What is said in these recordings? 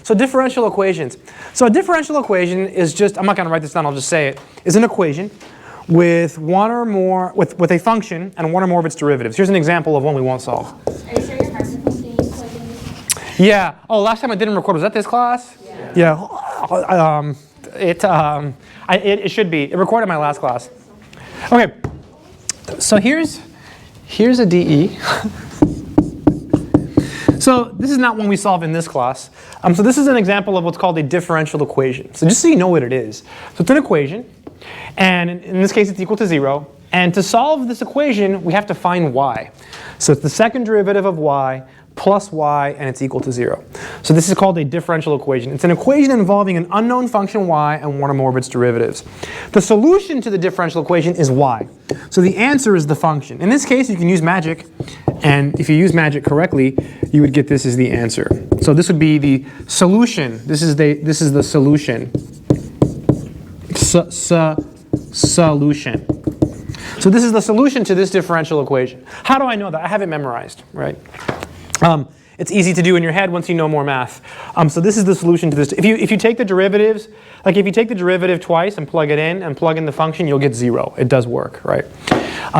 so differential equations. So a differential equation is just, I'm not going to write this down, I'll just say it, is an equation with one or more, with a function and one or more of its derivatives. Here's an example of one we won't solve. Are you sure your microphone's being plugged in? Yeah. Oh, last time I didn't record, was that this class? Yeah. It should be. It recorded my last class. Okay. So here's a DE. So this is not one we solve in this class. So this is an example of what's called a differential equation. So just so you know what it is. So it's an equation, and in this case it's equal to 0. And to solve this equation, we have to find y. So it's the second derivative of y plus y, and it's equal to 0. So this is called a differential equation. It's an equation involving an unknown function y and one or more of its derivatives. The solution to the differential equation is y. So the answer is the function. In this case, you can use magic, and if you use magic correctly, you would get this as the answer. So this would be the solution. This is the solution. Solution. So this is the solution to this differential equation. How do I know that? I have it memorized, right? It's easy to do in your head once you know more math. So this is the solution to this. If you take the derivatives, like if you take the derivative twice and plug it in and plug in the function, you'll get 0. It does work, right?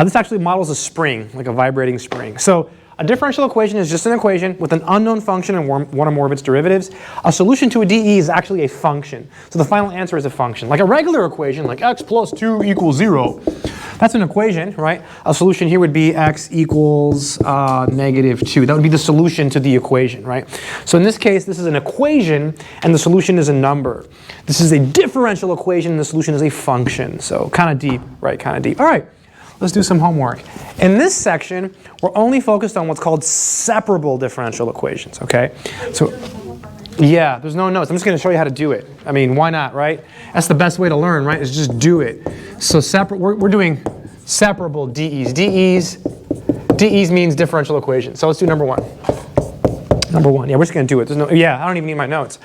This actually models a spring, like a vibrating spring. So a differential equation is just an equation with an unknown function and one or more of its derivatives. A solution to a DE is actually a function. So the final answer is a function. Like a regular equation, like x plus 2 equals 0. That's an equation, right? A solution here would be x equals -2. That would be the solution to the equation, right? So in this case, this is an equation, and the solution is a number. This is a differential equation, and the solution is a function. So kind of deep, right? Kind of deep. All right, let's do some homework. In this section, we're only focused on what's called separable differential equations, okay? So, yeah, there's no notes. I'm just going to show you how to do it. I mean, why not, right? That's the best way to learn, right? Is just do it. So we're doing separable DEs. DEs means differential equations. So let's do number 1. Number 1. Yeah, we're just going to do it. There's no. Yeah, I don't even need my notes.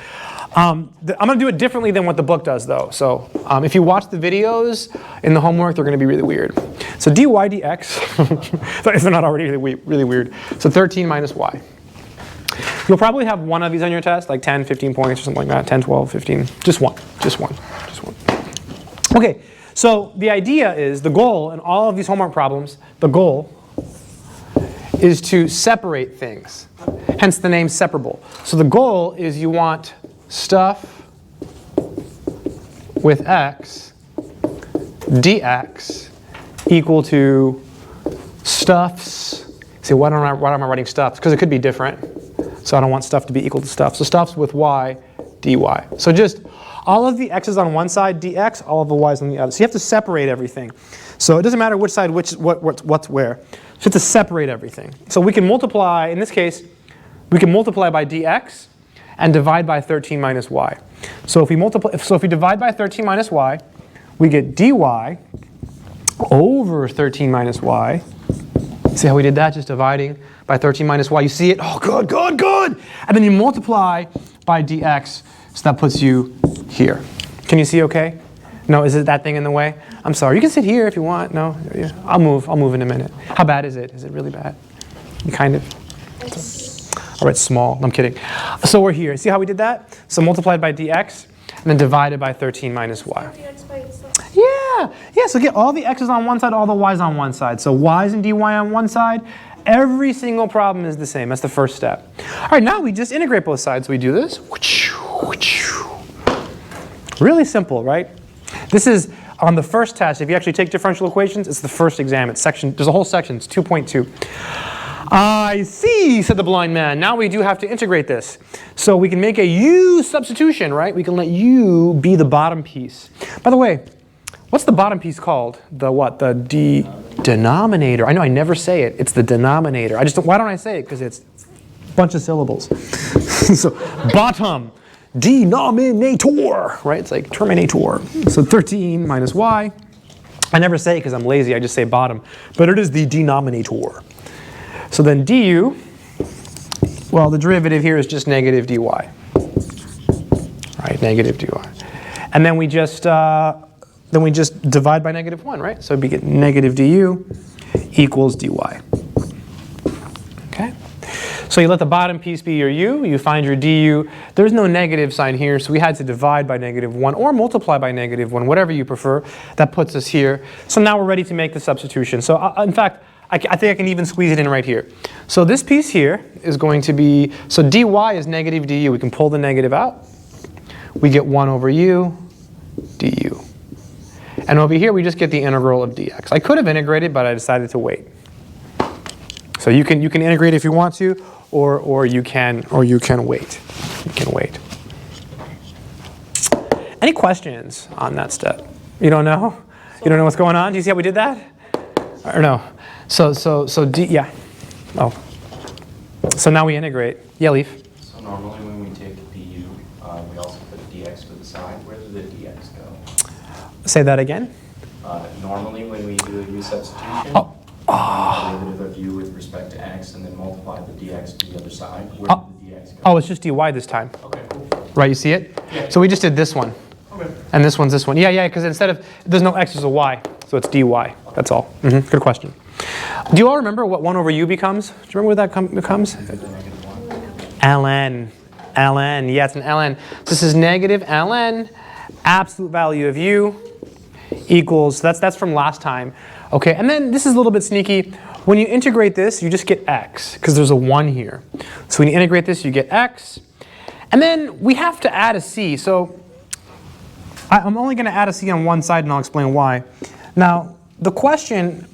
I'm going to do it differently than what the book does, though. So if you watch the videos in the homework, they're going to be really weird. So dy dx, if they're not already really weird. So 13 minus y. You'll probably have one of these on your test, like 10, 15 points or something like that, 10, 12, 15. Just one. Okay, so the idea is, the goal in all of these homework problems, the goal is to separate things. Hence the name separable. So the goal is you want stuff with x dx equal to stuffs. See, why am I writing stuffs? Because it could be different. So I don't want stuff to be equal to stuff. So stuffs with y dy. So just all of the x's on one side dx, all of the y's on the other. So you have to separate everything. So it doesn't matter which side, what's where. So you have to separate everything. So we can multiply, in this case, we can multiply by dx and divide by 13 minus y. So if we divide by 13 minus y, we get dy over 13 minus y. See how we did that? Just dividing by 13 minus y. You see it? Oh, good, good, good. And then you multiply by dx. So that puts you here. Can you see okay? No, is it that thing in the way? I'm sorry. You can sit here if you want. No? Yeah. I'll move in a minute. How bad is it? Is it really bad? You kind of? All right, small. I'm kidding. So we're here. See how we did that? So multiplied by dx and then divided by 13 minus y. Yeah, so get all the x's on one side, all the y's on one side. So y's and dy on one side. Every single problem is the same. That's the first step. All right, now we just integrate both sides. So we do this. Really simple, right? This is on the first test. If you actually take differential equations, it's the first exam. It's section. There's a whole section. It's 2.2. I see, said the blind man. Now we do have to integrate this. So we can make a u substitution, right? We can let u be the bottom piece. By the way, what's the bottom piece called? The what? The denominator. I know I never say it. It's the denominator. Why don't I say it? Because it's a bunch of syllables. So bottom, denominator, right? It's like terminator. So 13 minus y. I never say it because I'm lazy. I just say bottom. But it is the denominator. So then du, well, the derivative here is just negative dy. Right, negative dy. And then we just divide by -1, right? So we get negative du equals dy. Okay? So you let the bottom piece be your u, you find your du. There's no negative sign here, so we had to divide by -1 or multiply by -1, whatever you prefer. That puts us here. So now we're ready to make the substitution. So in fact, I think I can even squeeze it in right here. So this piece here is going to be, so dy is negative du. We can pull the negative out. We get 1 over u du. And over here we just get the integral of dx. I could have integrated, but I decided to wait. So you can integrate if you want to, or you can wait. You can wait. Any questions on that step? You don't know? You don't know what's going on? Do you see how we did that? Or no? So d, yeah. Oh. So now we integrate. Yeah, Leaf. So normally when we take du, we also put dx to the side. Where did the dx go? Say that again. Normally when we do a u substitution, derivative of u with respect to x, and then multiply the dx to the other side. Where did the dx go? Oh, it's just dy this time. Okay, cool. Right, you see it? Yeah. So we just did this one. Okay. And this one's this one. Yeah, because instead of, there's no x, there's a y. So it's dy. That's all. Good question. Do you all remember what 1 over u becomes? Do you remember what that becomes? ln. ln. Yeah, it's an ln. So this is negative ln, absolute value of u equals, that's from last time. Okay, and then this is a little bit sneaky. When you integrate this, you just get x, because there's a 1 here. So when you integrate this, you get x. And then we have to add a c. So I'm only going to add a c on one side, and I'll explain why. Now, the question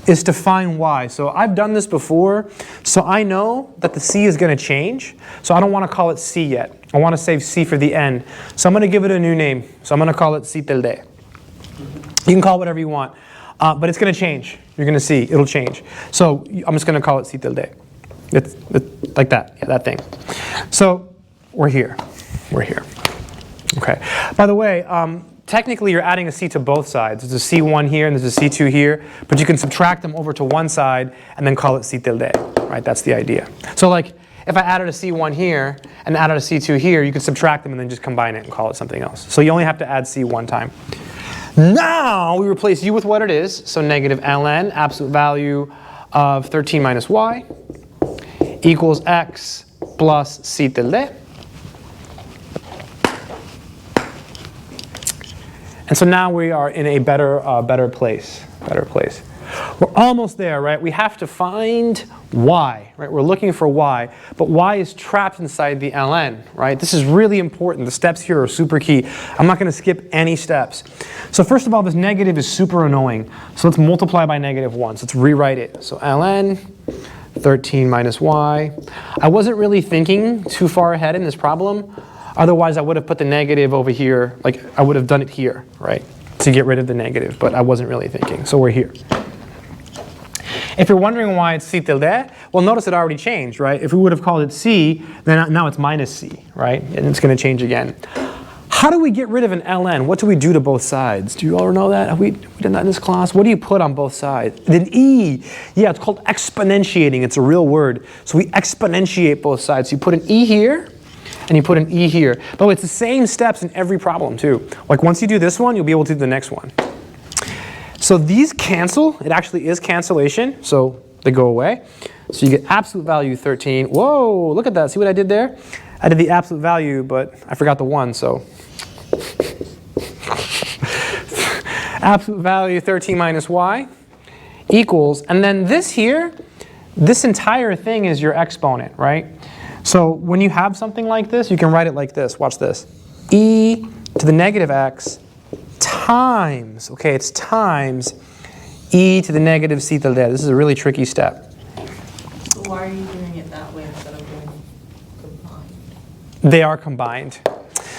is to find y. So I've done this before, so I know that the c is going to change. So I don't want to call it c yet. I want to save c for the end. So I'm going to give it a new name. So I'm going to call it c tilde. You can call it whatever you want, but it's going to change. You're going to see, it'll change. So I'm just going to call it c tilde. It's like that, yeah, that thing. So we're here. Okay. By the way, technically you're adding a c to both sides. There's a c1 here and there's a c2 here, but you can subtract them over to one side and then call it c tilde, right? That's the idea. So like if I added a c1 here and added a c2 here, you could subtract them and then just combine it and call it something else. So you only have to add c one time. Now we replace u with what it is, so negative ln, absolute value of 13 minus y, equals x plus c tilde. And so now we are in a better place. We're almost there, right? We have to find y, right? We're looking for y, but y is trapped inside the ln, right? This is really important. The steps here are super key. I'm not going to skip any steps. So first of all, this negative is super annoying. So let's multiply by -1. So let's rewrite it. So ln 13 minus y. I wasn't really thinking too far ahead in this problem. Otherwise, I would have put the negative over here. Like I would have done it here, right? To get rid of the negative, but I wasn't really thinking. So we're here. If you're wondering why it's c tilde, well, notice it already changed, right? If we would have called it c, then now it's minus c, right? And it's going to change again. How do we get rid of an ln? What do we do to both sides? Do you all know that? Have we done that in this class? What do you put on both sides? An e. Yeah, it's called exponentiating. It's a real word. So we exponentiate both sides. So you put an e here, and you put an e here. By the way, it's the same steps in every problem too. Like once you do this one, you'll be able to do the next one. So these cancel. It actually is cancellation, so they go away. So you get absolute value 13. Whoa, look at that. See what I did there? I did the absolute value, but I forgot the 1, so. Absolute value 13 minus y equals, and then this here, this entire thing is your exponent, right? So when you have something like this, you can write it like this. Watch this. E to the negative x times, okay, it's times e to the negative c tilde. This is a really tricky step. So why are you doing it that way instead of doing combined? They are combined.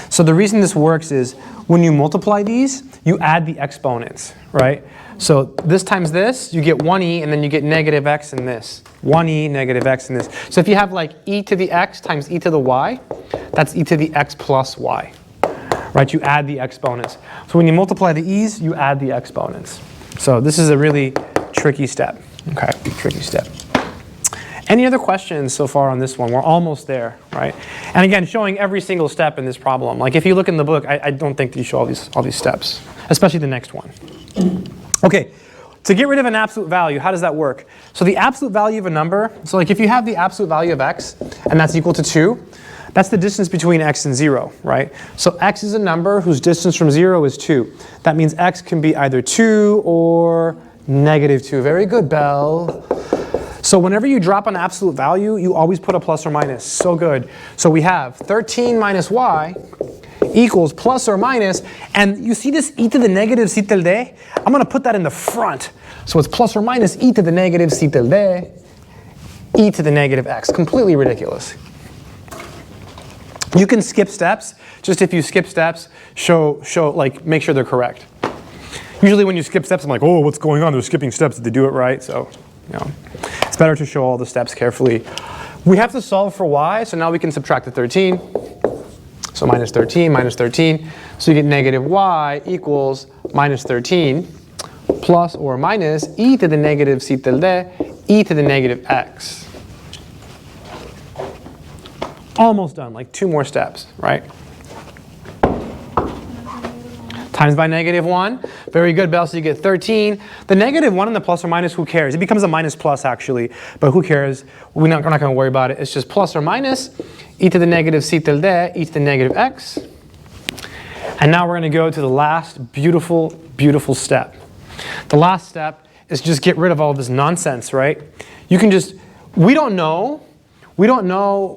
So the reason this works is when you multiply these, you add the exponents, right? So this times this, you get 1e, and then you get negative x in this. 1e, negative x in this. So if you have like e to the x times e to the y, that's e to the x plus y, right? You add the exponents. So when you multiply the e's, you add the exponents. So this is a really tricky step, okay? Tricky step. Any other questions so far on this one? We're almost there, right? And again, showing every single step in this problem. Like if you look in the book, I don't think that you show all these steps, especially the next one. Okay, to get rid of an absolute value, how does that work? So the absolute value of a number, so like if you have the absolute value of x, and that's equal to 2, that's the distance between x and 0, right? So x is a number whose distance from 0 is 2. That means x can be either 2 or -2. Very good, Belle. So whenever you drop an absolute value, you always put a plus or minus. So good. So we have 13 minus y equals plus or minus, and you see this e to the negative c tilde? I'm going to put that in the front. So it's plus or minus e to the negative c tilde, e to the negative x. Completely ridiculous. You can skip steps. Just if you skip steps, make sure they're correct. Usually when you skip steps, I'm like, oh, what's going on? They're skipping steps. Did they do it right? So, it's better to show all the steps carefully. We have to solve for y, so now we can subtract the 13. So minus 13, minus 13. So you get negative y equals minus 13 plus or minus e to the negative c tilde, e to the negative x. Almost done, like 2 more steps, right? Times by -1. Very good, Belle, so you get 13. The -1 and the plus or minus, who cares? It becomes a minus plus, actually, but who cares? We're not going to worry about it. It's just plus or minus e to the negative c tilde, e to the negative x. And now we're going to go to the last beautiful, beautiful step. The last step is just get rid of all this nonsense, right? You can just, we don't know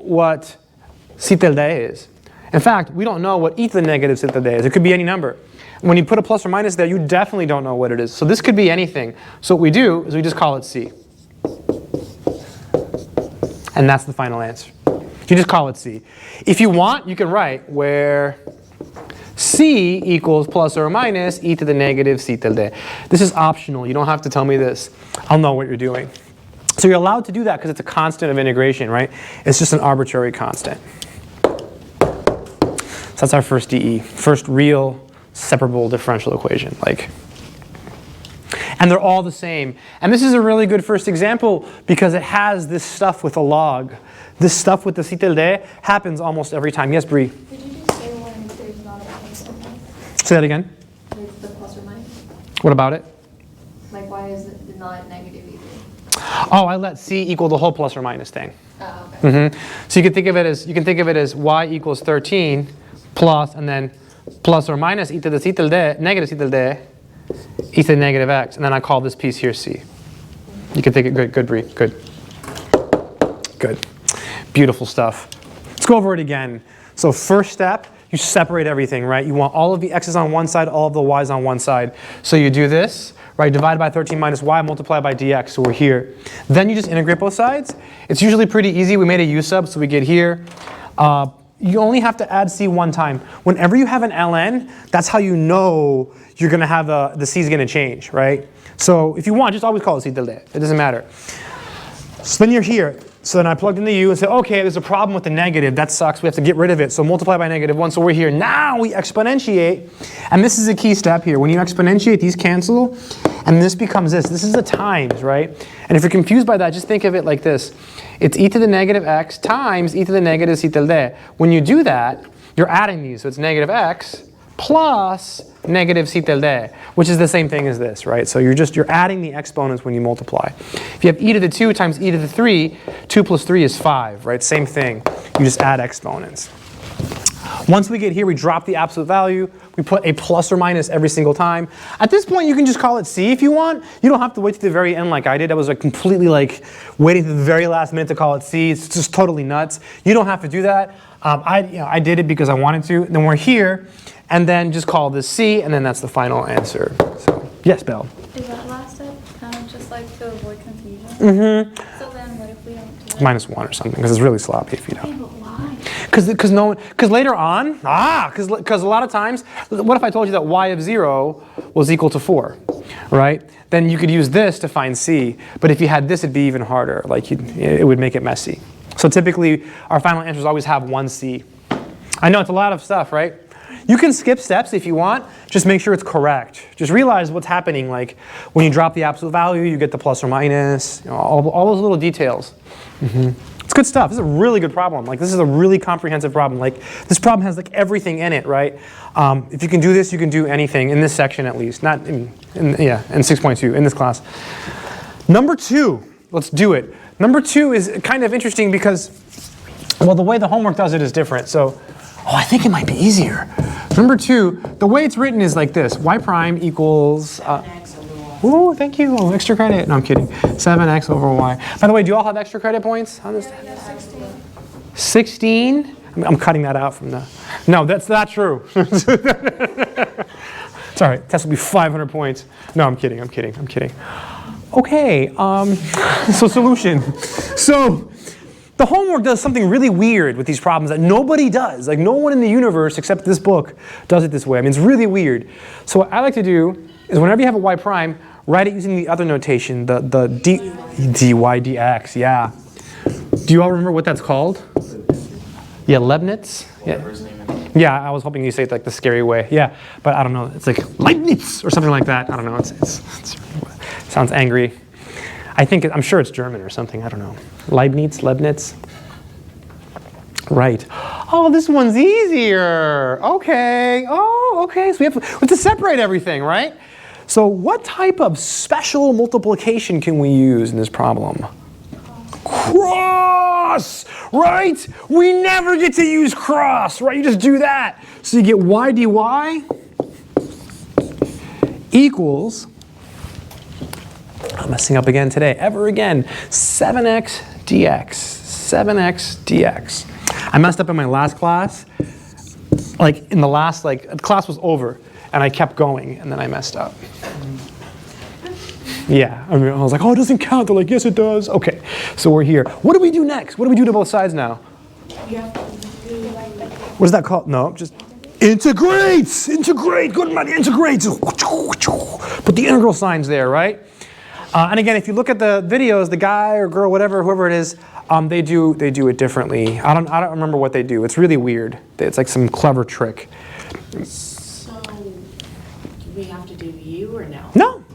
what c tilde is. In fact, we don't know what e to the negative c tilde is. It could be any number. When you put a plus or minus there, you definitely don't know what it is. So this could be anything. So what we do is we just call it c. And that's the final answer. You just call it c. If you want, you can write where c equals plus or minus e to the negative c tilde. This is optional. You don't have to tell me this. I'll know what you're doing. So you're allowed to do that because it's a constant of integration, right? It's just an arbitrary constant. So that's our first DE, first real separable differential equation. And they're all the same. And this is a really good first example because it has this stuff with a log. This stuff with the c tilde happens almost every time. Yes, Bree? Did you just say when there's not a plus or minus? Say that again. It's the plus or minus? What about it? Like why is it not negative either? Oh, I let c equal the whole plus or minus thing. Oh, okay. So you can think of it as y equals 13 plus and then plus or minus e to the c tilde, negative c tilde, e to the negative x, and then I call this piece here c. You can think it good, Bree, good. Good. Beautiful stuff. Let's go over it again. So first step, you separate everything, right? You want all of the x's on one side, all of the y's on one side. So you do this, right? Divide by 13 minus y, multiply by dx, so we're here. Then you just integrate both sides. It's usually pretty easy. We made a u sub, so we get here. You only have to add c one time. Whenever you have an ln, that's how you know you're going to have the c is going to change, right? So if you want, just always call it c tilde. It doesn't matter. So then you're here. So then I plugged in the u and said, okay, there's a problem with the negative. That sucks. We have to get rid of it. So multiply by -1. So we're here. Now we exponentiate. And this is a key step here. When you exponentiate, these cancel. And this becomes this. This is the times, right? And if you're confused by that, just think of it like this. It's e to the negative x times e to the negative c tilde. When you do that, you're adding these. So it's negative x plus negative c tilde, which is the same thing as this, right? So you're adding the exponents when you multiply. If you have e to the 2 times e to the 3, 2 plus 3 is 5, right? Same thing. You just add exponents. Once we get here, we drop the absolute value. We put a plus or minus every single time. At this point, you can just call it c if you want. You don't have to wait to the very end like I did. I was completely waiting to the very last minute to call it c. It's just totally nuts. You don't have to do that. I did it because I wanted to. Then we're here, and then just call this c, and then that's the final answer. So, yes, Belle. Is that last step kind of just to avoid confusion? So then what if we don't do it? -1 or something, because it's really sloppy if you don't. Okay, but why? Because later on, because a lot of times, what if I told you that y of 0 was equal to 4, right? Then you could use this to find c, but if you had this, it'd be even harder. It would make it messy. So typically, our final answers always have 1c. I know it's a lot of stuff, right? You can skip steps if you want. Just make sure it's correct. Just realize what's happening. When you drop the absolute value, you get the plus or minus. All those little details. Let's good stuff. This is a really good problem. Like, this is a really comprehensive problem. Like, this problem has like everything in it, right? If you can do this, you can do anything in this section at least. Not in 6.2 in this class. Number 2, let's do it. Number 2 is kind of interesting because, well, the way the homework does it is different. So, I think it might be easier. Number 2, the way it's written is like this: y prime equals. Ooh, thank you. Oh, extra credit. No, I'm kidding. 7x over y. By the way, do you all have extra credit points on this? 16? I'm cutting that out from the. No, that's not true. Sorry, test will be 500 points. No, I'm kidding. Okay. So solution. So the homework does something really weird with these problems that nobody does. Like, no one in the universe except this book does it this way. I mean, it's really weird. So what I like to do is whenever you have a y prime, write it using the other notation, the dy dx, yeah. Do you all remember what that's called? Yeah, Leibniz? Yeah, I was hoping you say it like the scary way. Yeah, but I don't know. It's like Leibniz or something like that. I don't know. It sounds angry. I'm sure it's German or something. I don't know. Leibniz. Right. Oh, this one's easier. Okay. Oh, okay. So we have to separate everything, right? So what type of special multiplication can we use in this problem? Cross, right? We never get to use cross, right? You just do that. So you get y dy equals, I'm messing up again today, ever again, 7x dx. I messed up in my last class. Like in the last, the class was over and I kept going and then I messed up. Yeah, I was like, oh, it doesn't count. They're like, yes, it does. Okay, so we're here. What do we do next? What do we do to both sides now? What is that called? No, just integrate. Integrate, good man, integrate. Put the integral signs there, right? And again, if you look at the videos, the guy or girl, whoever it is, they do it differently. I don't remember what they do. It's really weird. It's like some clever trick. So, do we have to do u or no?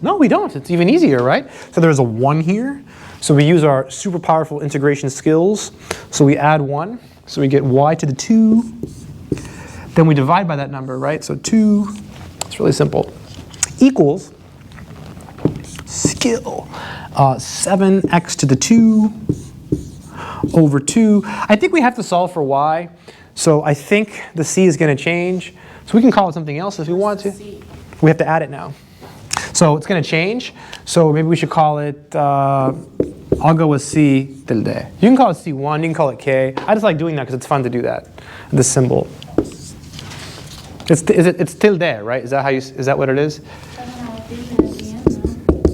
No, we don't. It's even easier, right? So there's a 1 here. So we use our super powerful integration skills. So we add 1. So we get y to the 2. Then we divide by that number, right? So 2, it's really simple, equals skill 7x to the 2 over 2. I think we have to solve for y. So I think the c is going to change. So we can call it something else if we want to. We have to add it now. So it's going to change. So maybe we should call it, I'll go with C tilde. You can call it C1, you can call it K. I just like doing that because it's fun to do that, the symbol. It's tilde, right? Is that what it is?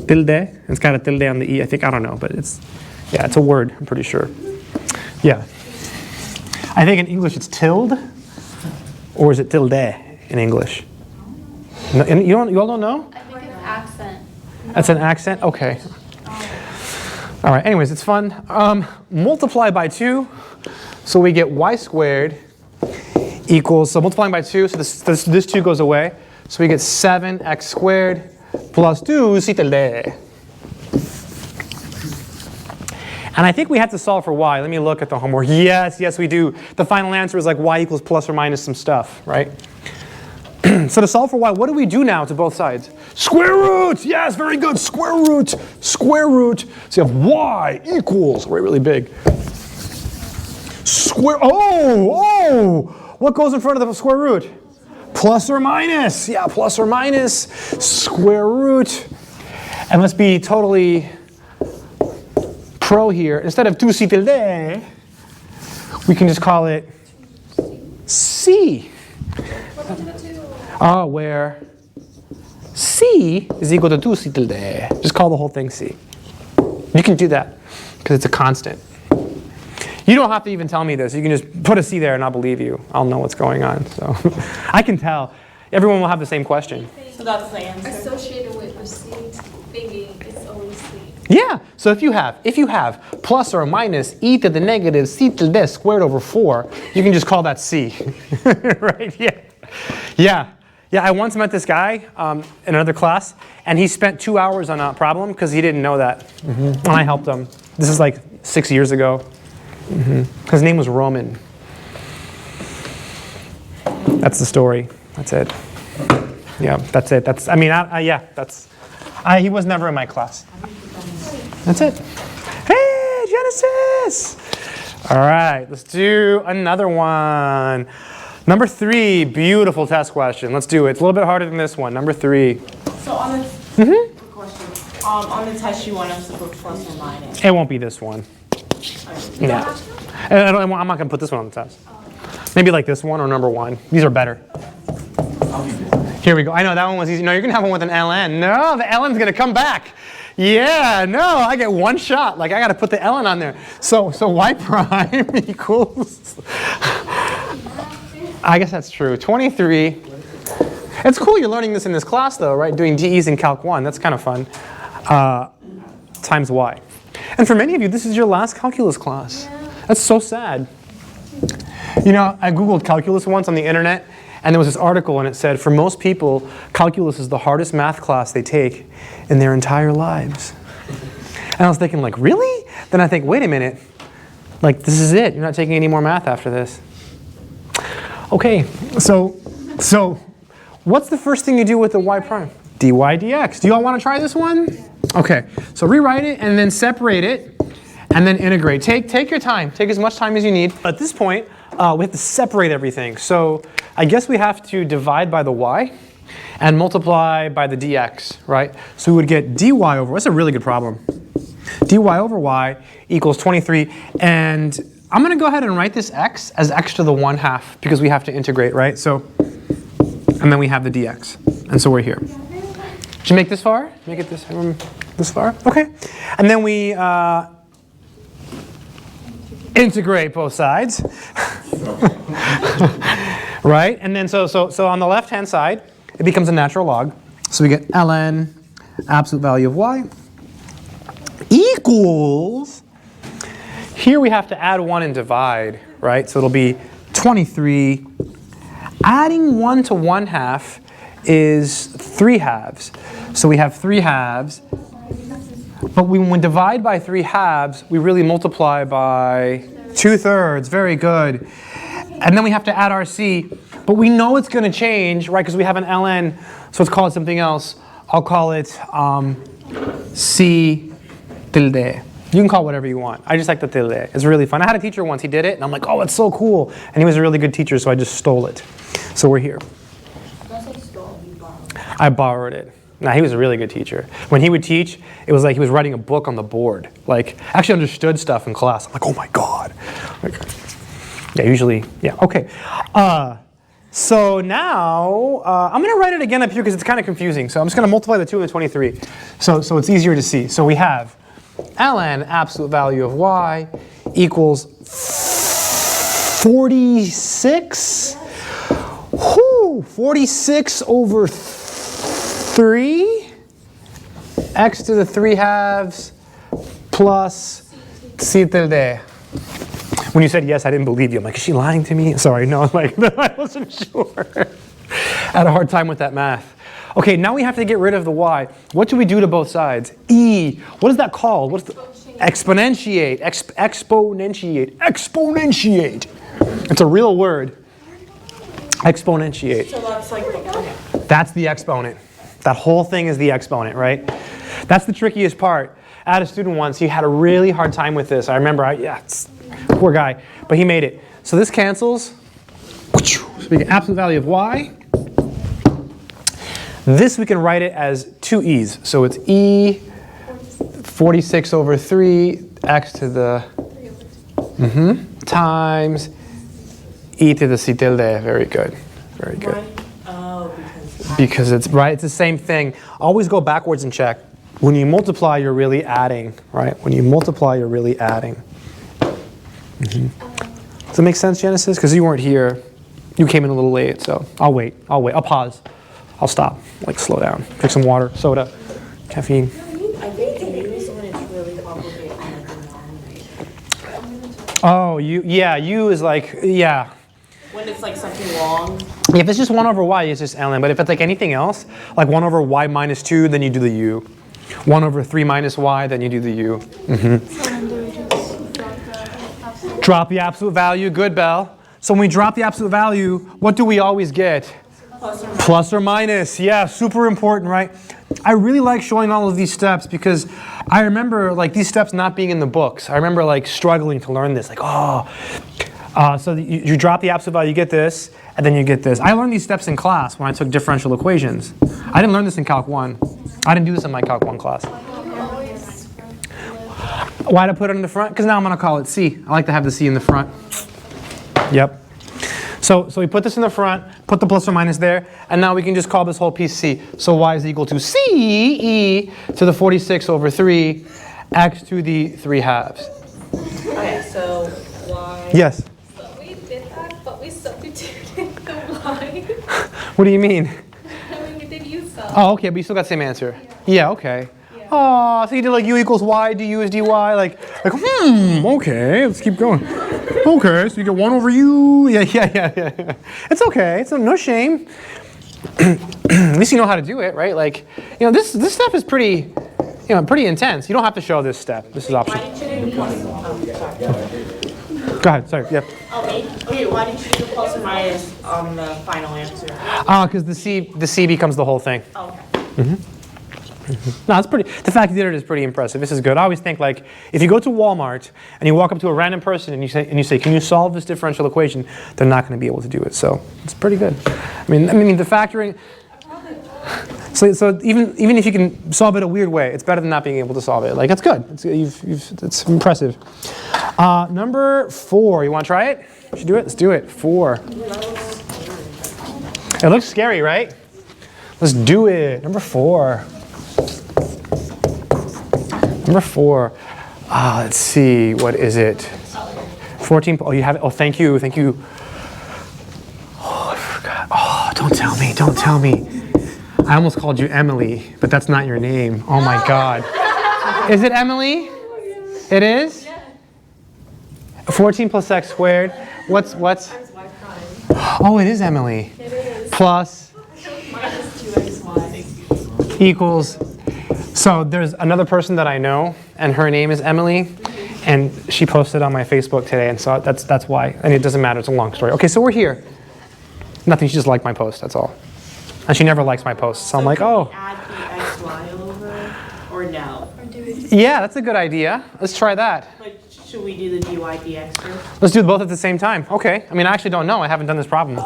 Tilde. It's got a tilde on the E, I think. I don't know, but it's a word, I'm pretty sure. Yeah. I think in English it's tilde, or is it tilde in English? No, you all don't know? I think it's accent. That's an accent? Okay. All right, anyways, it's fun. Multiply by 2, so we get y squared equals, so multiplying by 2, so this 2 goes away. So we get 7x squared plus 2 c tilde. And I think we have to solve for y. Let me look at the homework. Yes, we do. The final answer is like y equals plus or minus some stuff, right? So to solve for y, what do we do now to both sides? Square root! Yes, very good. Square root. So you have y equals, really big. What goes in front of the square root? Plus or minus. Yeah, plus or minus. Square root. And let's be totally pro here. Instead of 2 c tilde, we can just call it c. Where c is equal to 2 c tilde. Just call the whole thing c. You can do that because it's a constant. You don't have to even tell me this. You can just put a c there and I'll believe you. I'll know what's going on. So I can tell. Everyone will have the same question. So that's the answer. Associated with receipt thinking it's always C. Yeah. So if you have plus or minus e to the negative c tilde squared over 4, you can just call that c. Right? Yeah. I once met this guy in another class, and he spent 2 hours on a problem because he didn't know that. And I helped him. This is like 6 years ago. His name was Roman. That's the story. That's it. Yeah, that's it. That's, I mean, yeah, that's, he was never in my class. That's it. Hey, Genesis! All right, let's do another one. Number 3, beautiful test question. Let's do it. It's a little bit harder than this one. Number 3. So on this quick question, on the test you want us to put plus or minus. It won't be this one. Yeah. I'm not going to put this one on the test. Maybe like this one or number 1. These are better. Here we go. I know that one was easy. No, you're going to have one with an ln. No, the ln's going to come back. Yeah, no, I get one shot. Like, I got to put the ln on there. So y prime equals... I guess that's true. 23. It's cool you're learning this in this class, though, right? Doing DEs in Calc 1. That's kind of fun. Times y. And for many of you, this is your last calculus class. That's so sad. You know, I Googled calculus once on the internet, and there was this article, and it said, for most people, calculus is the hardest math class they take in their entire lives. And I was thinking, like, really? Then I think, wait a minute. Like, this is it. You're not taking any more math after this. Okay, so what's the first thing you do with the y prime? dy dx. Do you all want to try this one? Okay, so rewrite it and then separate it and then integrate. Take your time. Take as much time as you need. At this point, we have to separate everything. So I guess we have to divide by the y and multiply by the dx, right? So we would get dy over, that's a really good problem. dy over y equals 23. And I'm going to go ahead and write this x as x to the 1/2 because we have to integrate, right? So, and then we have the dx. And so we're here. Did you make this far? Make it this far? Okay. And then we integrate both sides. Right? And then so on the left-hand side, it becomes a natural log. So we get ln absolute value of y equals, here we have to add 1 and divide, right? So it'll be 23. Adding 1 to 1/2 is 3/2. So we have 3/2. But when we divide by 3/2, we really multiply by 2/3. Very good. And then we have to add our c. But we know it's going to change, right? Because we have an ln. So let's call it something else. I'll call it c tilde. You can call it whatever you want. I just like the tilde. It's really fun. I had a teacher once, he did it, and I'm like, oh, it's so cool. And he was a really good teacher, so I just stole it. So we're here. I borrowed it. Nah, he was a really good teacher. When he would teach, it was like he was writing a book on the board. Like, actually understood stuff in class. I'm like, oh my God. Like, yeah, usually, yeah, okay. So now, I'm going to write it again up here because it's kind of confusing. So I'm just going to multiply the 2 and the 23. So it's easier to see. So we have ln absolute value of y equals 46. Whoo, 46 over 3 x to the 3/2 plus c tilde. When you said yes, I didn't believe you. I'm like, is she lying to me? Sorry, no, I'm like, no, I wasn't sure. I had a hard time with that math. Okay, now we have to get rid of the y. What do we do to both sides? E. What is that called? What's the exponentiate? Exponentiate. Exponentiate. It's a real word. Exponentiate. So that's like the... That's the exponent. That whole thing is the exponent, right? That's the trickiest part. I had a student once, he had a really hard time with this. I remember, poor guy, but he made it. So this cancels. So we get absolute value of y. This we can write it as 2 e's. So it's e 46 over 3 x to the times e to the c tilde. Very good. Very good. Why? Oh, Because it's right. It's the same thing. Always go backwards and check. When you multiply, you're really adding, right? When you multiply, you're really adding. Does that make sense, Genesis? Because you weren't here. You came in a little late, so I'll wait. I'll pause. I'll stop. Like, slow down. Drink some water, soda, caffeine. I think U is when it's really complicated and denominator. Oh, U is like, yeah. When it's like something long. If it's just 1 over y, it's just ln. But if it's like anything else, like 1 over y minus 2, then you do the u. 1 over 3 minus y, then you do the u. So then do we just drop the absolute Drop the absolute value, good, Belle. So when we drop the absolute value, what do we always get? Plus or minus, yeah, super important, right? I really like showing all of these steps because I remember like these steps not being in the books. I remember like struggling to learn this, like, so you drop the absolute value, you get this, and then you get this. I learned these steps in class when I took differential equations. I didn't learn this in Calc 1. I didn't do this in my Calc 1 class. Why did I put it in the front? Because now I'm going to call it C. I like to have the C in the front. Yep. So we put this in the front, put the plus or minus there, and now we can just call this whole piece C. So y is equal to C e to the 46 over 3, x to the 3 halves. Okay, so y. Yes? But we did that, but we substituted the y. What do you mean? I mean, we did use some. Oh, okay, but you still got the same answer. Yeah, okay. Yeah. Oh, so you did like u equals y, du is dy, like okay, let's keep going. Okay, so you get 1 over u, yeah. It's okay, it's no shame. At least you know how to do it, right? Like, this step is pretty, pretty intense. You don't have to show this step. This is optional. Why didn't you do plus? Oh, sorry. Go ahead, sorry, yeah. Oh, me? Okay, why didn't you do plus or minus on the final answer? Because the C becomes the whole thing. Oh, okay. No, it's pretty. The fact you did it is pretty impressive. This is good. I always think like if you go to Walmart and you walk up to a random person and you say, "Can you solve this differential equation?" They're not going to be able to do it. So it's pretty good. I mean the factoring. So even if you can solve it a weird way, it's better than not being able to solve it. Like it's good. It's impressive. Number 4. You want to try it? You should do it. Let's do it. 4. It looks scary, right? Let's do it. Number 4. Number 4, let's see, what is it? 14, oh, you have it, oh, thank you. Oh, I forgot, oh, don't tell me. I almost called you Emily, but that's not your name. Oh my God. Is it Emily? It is? 14 plus x squared, what's? Oh, it is Emily. It is. Plus Minus 2xy. equals. So there's another person that I know, and her name is Emily, and she posted on my Facebook today, and so that's why. And it doesn't matter; it's a long story. Okay, so we're here. Nothing. She just liked my post. That's all. And she never likes my posts, so I'm like, oh. Add the xy over, or no? Or do it. Yeah, that's a good idea. Let's try that. But should we do the dy dx first? Let's do both at the same time. Okay. I mean, I actually don't know. I haven't done this problem.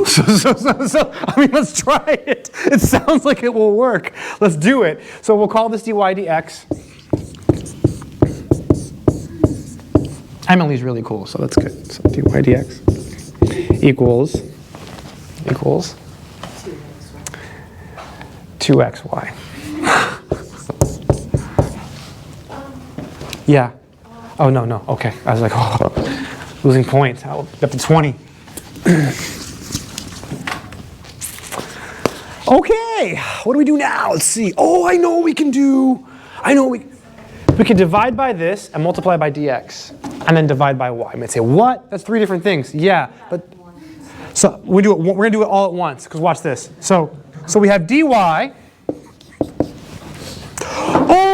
So, I mean, let's try it. It sounds like it will work. Let's do it. So we'll call this dy dx. Emily's really cool, so that's good. So dy dx equals 2xy. Yeah. Oh, no. Okay. I was like, oh, losing points. Up to 20. Okay. What do we do now? Let's see. Oh, I know what we can do. We can divide by this and multiply by dx. And then divide by y. You might say, what? That's 3 different things. Yeah. But so we're going to do it all at once. Because watch this. So we have dy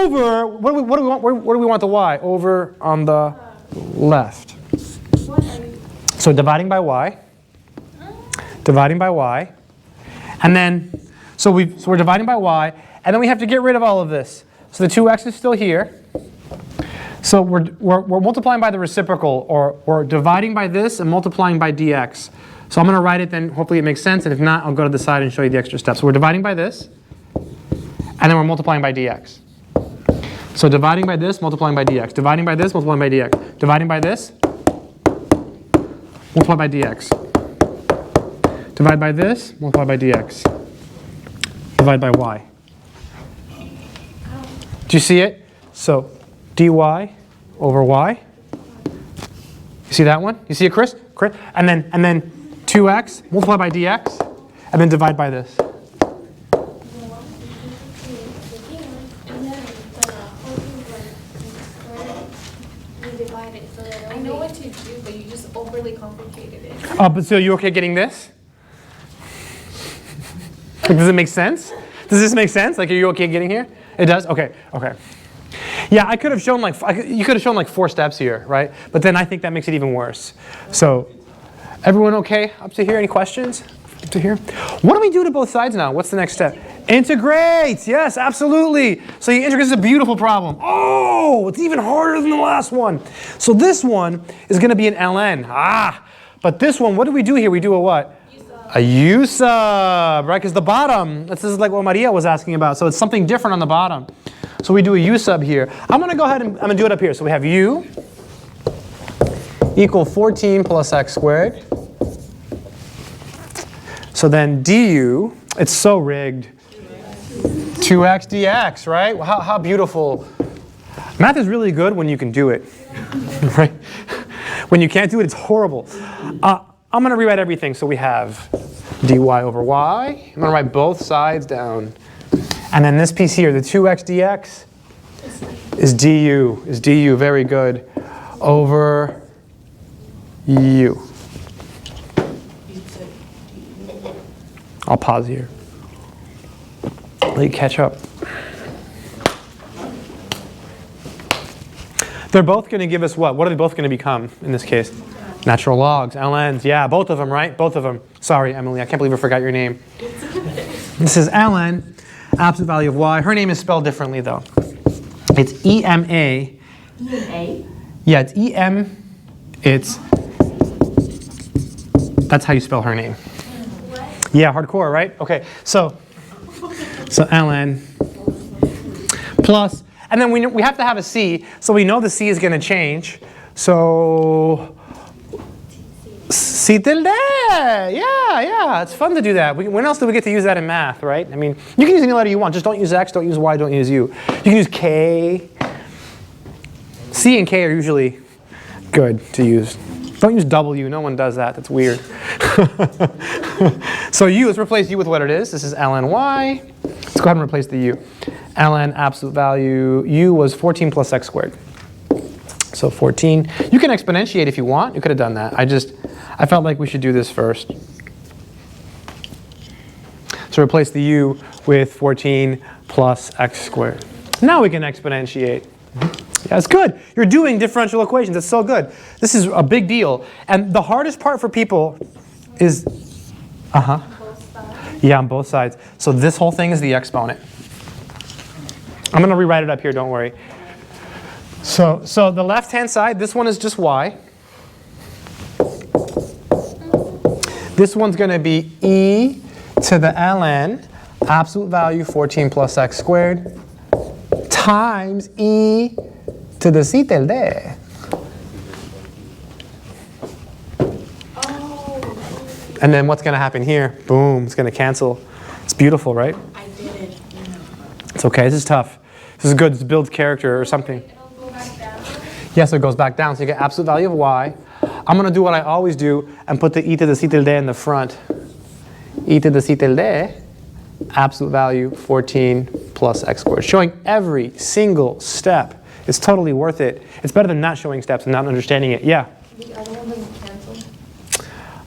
over, what do we want? Where do we want the y? Over on the left. So dividing by y, and then so we're dividing by y, and then we have to get rid of all of this. So the 2x is still here. So we're multiplying by the reciprocal, or we're dividing by this and multiplying by dx. So I'm going to write it, then hopefully it makes sense, and if not, I'll go to the side and show you the extra steps. So we're dividing by this, and then we're multiplying by dx. So dividing by this, multiplying by dx. Dividing by this, multiplying by dx. Dividing by this, multiply by dx. Divide by this, multiply by dx. Divide by y. Do you see it? So dy over y. You see that one? You see it, Chris? And then 2x, multiply by dx, and then divide by this. I know what to do, but you just overly complicated it. Oh, but so you okay getting this? Like, does it make sense? Does this make sense? Like, are you okay getting here? It does? Okay. Yeah, I could have shown like, you could have shown like 4 steps here, right? But then I think that makes it even worse. So, everyone okay up to here? Any questions? Up to here? What do we do to both sides now? What's the next step? Integrate! Yes, absolutely. So you integrate, this is a beautiful problem. Oh, it's even harder than the last one. So this one is going to be an ln. But this one, what do we do here? We do a what? A u sub, right? Because the bottom, this is like what Maria was asking about. So it's something different on the bottom. So we do a u sub here. I'm going to go ahead and I'm going to do it up here. So we have u equal 14 plus x squared. So then du, it's so rigged. 2x dx, right? How beautiful. Math is really good when you can do it, right? When you can't do it, it's horrible. I'm going to rewrite everything. So we have dy over y. I'm going to write both sides down. And then this piece here, the 2x dx, is du, very good, over u. I'll pause here. Let you catch up. They're both going to give us what? What are they both going to become in this case? Natural logs, ln's. Yeah, both of them, right? Both of them. Sorry, Emily, I can't believe I forgot your name. This is ln, absolute value of y. Her name is spelled differently, though. It's E-M-A. E-M-A? Yeah, it's E-M. That's how you spell her name. Yeah, hardcore, right? Okay, so ln plus, and then we have to have a c, so we know the c is going to change. So c tilde, yeah, it's fun to do that. When else do we get to use that in math, right? I mean, you can use any letter you want, just don't use x, don't use y, don't use u. You can use k. C and k are usually good to use. Don't use w, no one does that, that's weird. So u, let's replace u with what it is. This is ln y. Let's go ahead and replace the u. ln absolute value, u was 14 plus x squared. So 14. You can exponentiate if you want. You could have done that. I felt like we should do this first. So replace the u with 14 plus x squared. Now we can exponentiate. Yeah, it's good. You're doing differential equations. It's so good. This is a big deal. And the hardest part for people is, yeah, on both sides. So this whole thing is the exponent. I'm going to rewrite it up here, don't worry. So the left-hand side, this one is just y. This one's going to be e to the ln, absolute value 14 plus x squared, times e to the c tilde. And then what's going to happen here? Boom, it's going to cancel. It's beautiful, right? I did it. It's okay, this is tough. This is good, this builds character or something. It'll go back down. Yes, so it goes back down. So you get absolute value of y. I'm going to do what I always do and put the e to the c tilde in the front. E to the c tilde, absolute value 14 plus x squared. Showing every single step. It's totally worth it. It's better than not showing steps and not understanding it. Yeah? The other one doesn't cancel.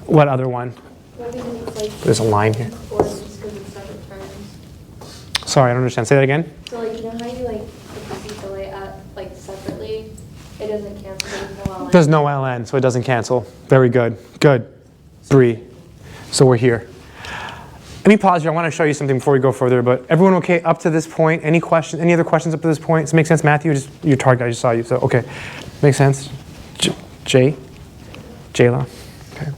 What other one? What reason it's like There's a line here. or just because it's separate terms. Sorry, I don't understand. Say that again. So like, you know how you like put the delay at like separately? It doesn't cancel. There's no LN. There's no ln, so it doesn't cancel. Very good. Good. 3. So we're here. Let me pause here. I want to show you something before we go further. But everyone okay up to this point? Any questions? Any other questions up to this point? Does it make sense, Matthew? Just your target. I just saw you. So okay, makes sense. Jayla. Okay.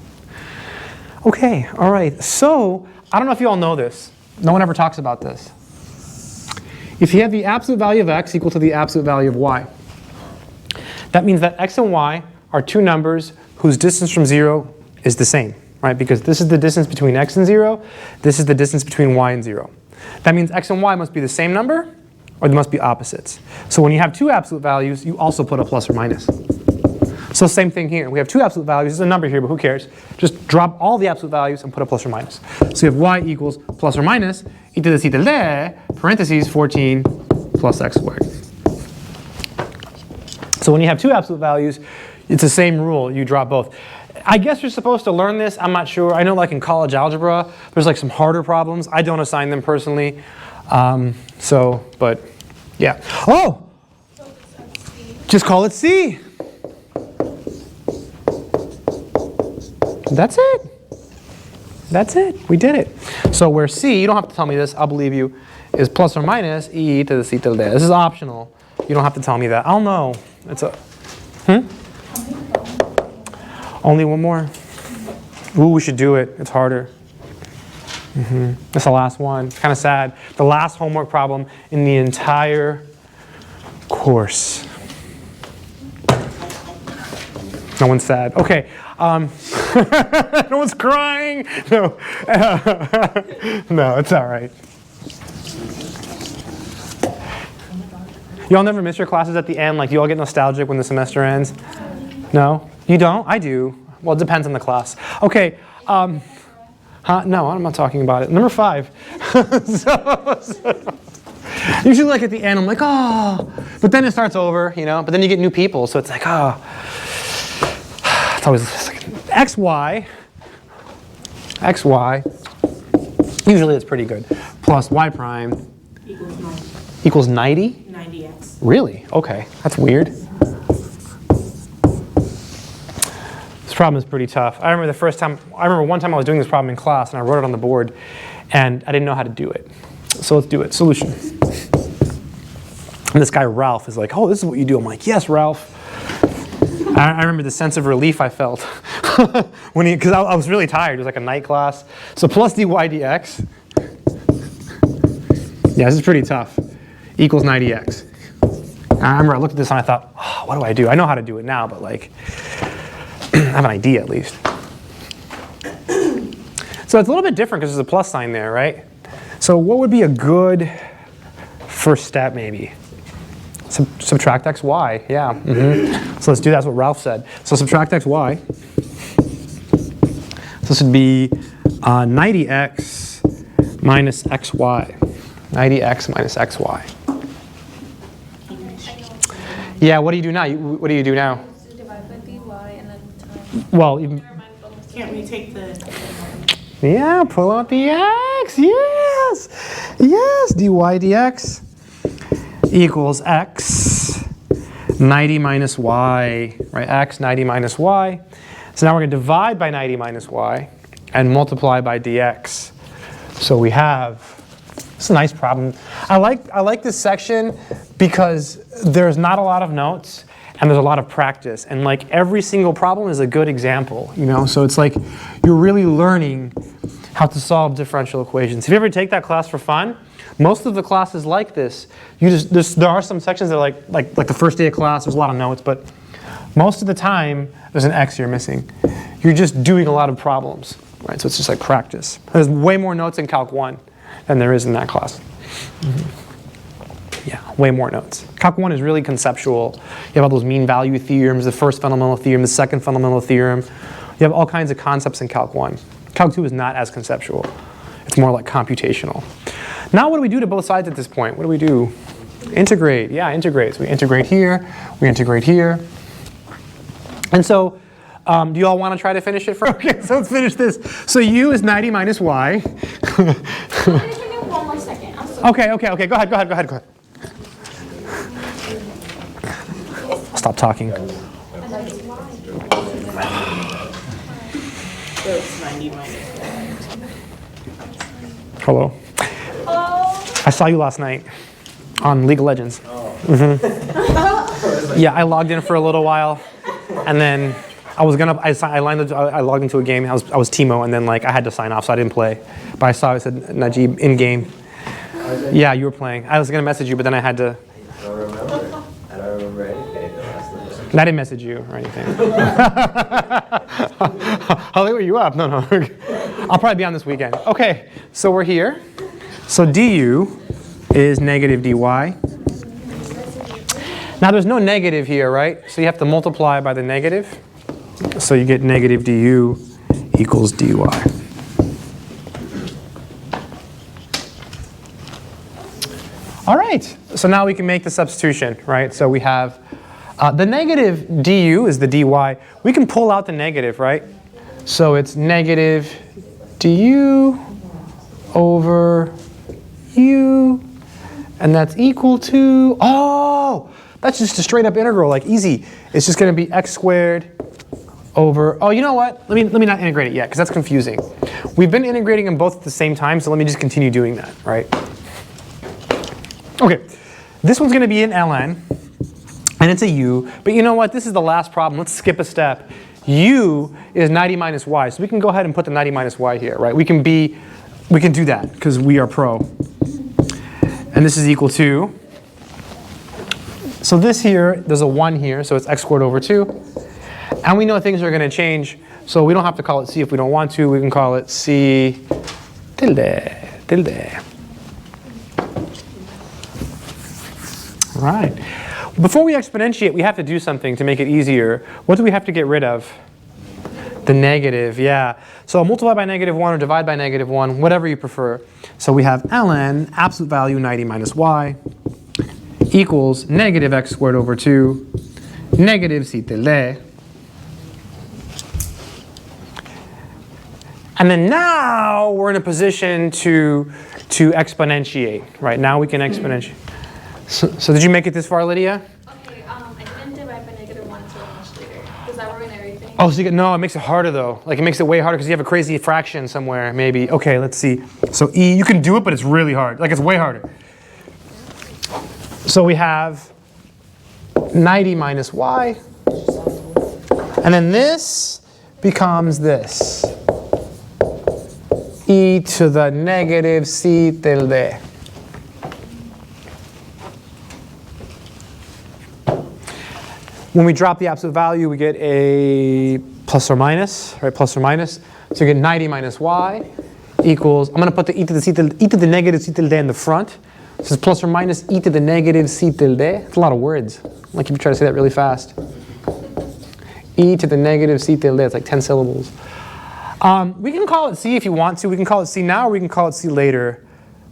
Okay. All right. So I don't know if you all know this. No one ever talks about this. If you have the absolute value of x equal to the absolute value of y, that means that x and y are two numbers whose distance from 0 is the same, right? Because this is the distance between x and 0. This is the distance between y and 0. That means x and y must be the same number, or they must be opposites. So when you have two absolute values, you also put a plus or minus. So same thing here. We have two absolute values. There's a number here, but who cares? Just drop all the absolute values and put a plus or minus. So you have y equals plus or minus e to the c tilde, parentheses 14 plus x squared. So when you have two absolute values, it's the same rule. You drop both. I guess you're supposed to learn this. I'm not sure. I know like in college algebra, there's like some harder problems. I don't assign them personally. But yeah. Oh! Just call it C. That's it. That's it. We did it. So where C, you don't have to tell me this, I'll believe you, is plus or minus e to the c tilde. This is optional. You don't have to tell me that. I'll know. It's a, Only one more. Ooh, we should do it. It's harder. That's the last one. Kind of sad. The last homework problem in the entire course. No one's sad. Okay. No one's crying. No. No, it's all right. Y'all never miss your classes at the end? Like, you all get nostalgic when the semester ends? No? You don't? I do. Well, it depends on the class. Okay. No, I'm not talking about it. Number 5. Usually, like, at the end, I'm like, oh. But then it starts over, you know? But then you get new people, so it's like, oh. It's always like, xy. Usually it's pretty good. Plus y prime equals 90? 90x. Really? Okay. That's weird. This problem is pretty tough. I remember one time I was doing this problem in class and I wrote it on the board and I didn't know how to do it. So let's do it. Solution. And this guy Ralph is like, oh, this is what you do. I'm like, yes, Ralph. I remember the sense of relief I felt because I was really tired. It was like a night class. So plus dy dx. Yeah, this is pretty tough. Equals 90x. I remember I looked at this and I thought, oh, what do I do? I know how to do it now, but like, I have an idea at least. So it's a little bit different because there's a plus sign there, right? So what would be a good first step maybe? Subtract xy, yeah. So let's do that. That's what Ralph said. So subtract xy. So this would be 90x minus xy. 90x minus xy. Yeah, what do you do now? What do you do now? Divide by dy and then times. Well, Can't we take the... yeah, pull out the x. Yes. Yes, dy dx equals x 90 minus y, right? X 90 minus y. So now we're going to divide by 90 minus y and multiply by dx. So we have, it's a nice problem. I like this section because there's not a lot of notes and there's a lot of practice. And like every single problem is a good example, you know? So it's like you're really learning how to solve differential equations. If you ever take that class for fun, most of the classes like this, there are some sections that are like the first day of class, there's a lot of notes, but most of the time, there's an X you're missing. You're just doing a lot of problems, right? So it's just like practice. There's way more notes in Calc 1 than there is in that class. Yeah, way more notes. Calc 1 is really conceptual. You have all those mean value theorems, the first fundamental theorem, the second fundamental theorem. You have all kinds of concepts in Calc 1. Calc 2 is not as conceptual. It's more like computational. Now what do we do to both sides at this point? What do we do? Integrate. Yeah, integrate. So we integrate here. We integrate here. And so do you all want to try to finish it first? Okay, so let's finish this. So u is 90 minus y. Give me 1 more second. I'm so Okay. Go ahead. Stop talking. So it's 90 minus Hello. I saw you last night on League of Legends. Yeah, I logged in for a little while, and then I logged into a game. I was Teemo, and then like I had to sign off, so I didn't play. But I saw it said Najib in game. Yeah, you were playing. I was gonna message you, but then I had to. I don't remember anything. I didn't message you or anything. How late were you up? No. I'll probably be on this weekend. Okay, so we're here. So du is negative dy. Now there's no negative here, right? So you have to multiply by the negative. So you get negative du equals dy. All right, so now we can make the substitution, right? So we have the negative du is the dy. We can pull out the negative, right? So it's negative du over u, and that's equal to, oh, That's just a straight up integral, like easy. It's just going to be x squared over, oh, you know what? Let me not integrate it yet, because that's confusing. We've been integrating them both at the same time, so let me just continue doing that, right? Okay, this one's going to be an ln, and it's a u, but you know what? This is the last problem. Let's skip a step. U is 90 minus y, so we can go ahead and put the 90 minus y here, right? We can do that, because we are pro. And this is equal to, so this here, there's a 1 here, so it's x squared over 2. And we know things are going to change, so we don't have to call it c if we don't want to. We can call it c tilde. Right. Before we exponentiate, we have to do something to make it easier. What do we have to get rid of? The negative, yeah. So multiply by -1 or divide by -1, whatever you prefer. So we have ln, absolute value 90 minus y, equals negative x squared over 2, negative c tilde. And then now we're in a position to exponentiate, right? Now we can exponentiate. So did you make it this far, Lydia? Okay, I didn't divide by -1 until much later. Does that ruin everything? Oh, so no, it makes it harder though. Like it makes it way harder because you have a crazy fraction somewhere, maybe. Okay, let's see. So e, you can do it, but it's really hard. Like it's way harder. So we have 90 minus y. And then this becomes this. E to the negative c tilde. When we drop the absolute value, we get a plus or minus, right? Plus or minus. So you get 90 minus y equals, I'm going to put the e to the negative c tilde in the front. This is plus or minus e to the negative c tilde. It's a lot of words. Like if you try to say that really fast. E to the negative c tilde. It's like 10 syllables. We can call it c if you want to. We can call it c now, or we can call it c later.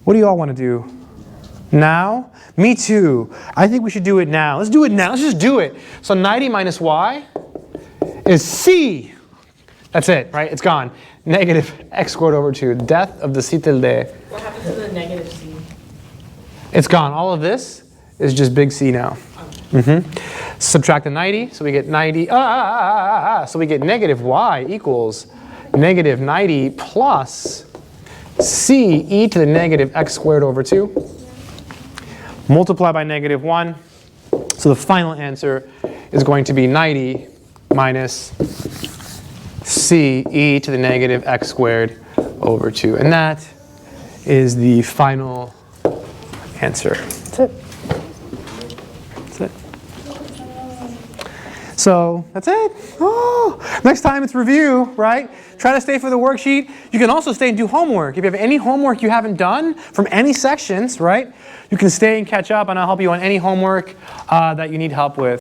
What do you all want to do? Now? Me too. I think we should do it now. Let's do it now. Let's just do it. So 90 minus y is c. That's it, right? It's gone. Negative x squared over 2. Death of the c tilde. What happens to the negative c? It's gone. All of this is just big C now. Subtract the 90, so we get 90. So we get negative y equals negative 90 plus c e to the negative x squared over 2. Multiply by -1. So the final answer is going to be 90 minus c e to the negative x squared over 2. And that is the final answer. That's it. That's it. So that's it. Oh, next time it's review, right? Try to stay for the worksheet. You can also stay and do homework. If you have any homework you haven't done from any sections, right? You can stay and catch up, and I'll help you on any homework that you need help with.